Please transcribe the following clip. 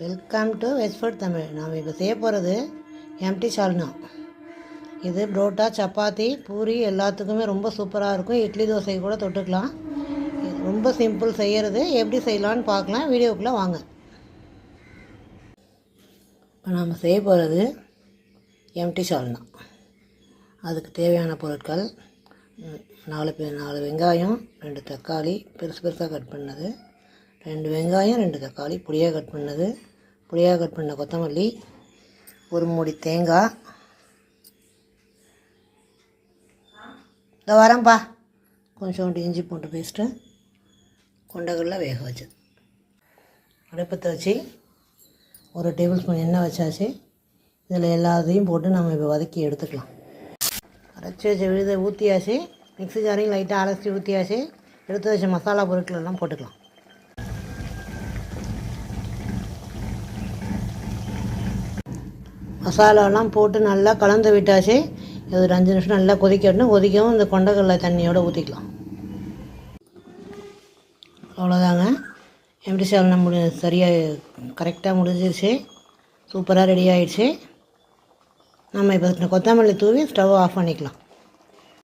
Welcome to veg food Tamil. நாம் இப்போ செய்ய போகிறது எம்டி சால்னா. இது புரோட்டா, சப்பாத்தி, பூரி எல்லாத்துக்குமே ரொம்ப சூப்பராக இருக்கும். இட்லி தோசை கூட தொட்டுக்கலாம். இது ரொம்ப சிம்பிள் செய்கிறது. எப்படி செய்யலான்னு பார்க்கலாம். வீடியோக்குள்ளே வாங்க. இப்போ நாம் செய்ய போகிறது எம்டி சால்னா. அதுக்கு தேவையான பொருட்கள் 4 வெங்காயம், 2 தக்காளி பெருசு பெருசாக கட் பண்ணது, 2 வெங்காயம், 2 தக்காளி பொடியாக கட் பண்ணது, பொடியாக கட் பண்ண கொத்தமல்லி, ஒரு மூடி தேங்காய், இந்த வரேன்ப்பா, கொஞ்சோண்டு இஞ்சி பூண்டு பேஸ்ட்டு, கொண்டக்கடலை வேக வச்சது. அடுப்பத்தை வச்சு 1 டேபிள் ஸ்பூன் எண்ணெய் வச்சாச்சு. இதில் எல்லாத்தையும் போட்டு நம்ம இப்போ வதக்கி எடுத்துக்கலாம். அரைச்சி வச்ச விழுதை ஊற்றியாச்சு. மிக்ஸி ஜாரையும் லைட்டாக அரைச்சி ஊற்றியாச்சு. எடுத்து வச்ச மசாலா பொருட்கள் எல்லாம் போட்டுக்கலாம். மசாலாலாம் போட்டு நல்லா கலந்து விட்டாச்சு. இது ஒரு 5 நிமிஷம் நல்லா கொதிக்கணும். கொதிக்கவும் இந்த கொண்டக்கடலை தண்ணியோடு ஊற்றிக்கலாம். அவ்வளோதாங்க. எம்டி சால்னா சரியாக கரெக்டாக முடிஞ்சிருச்சு. சூப்பராக ரெடி ஆகிடுச்சு. நம்ம இப்போ கொத்தமல்லி தூவி ஸ்டவ் ஆஃப் பண்ணிக்கலாம்.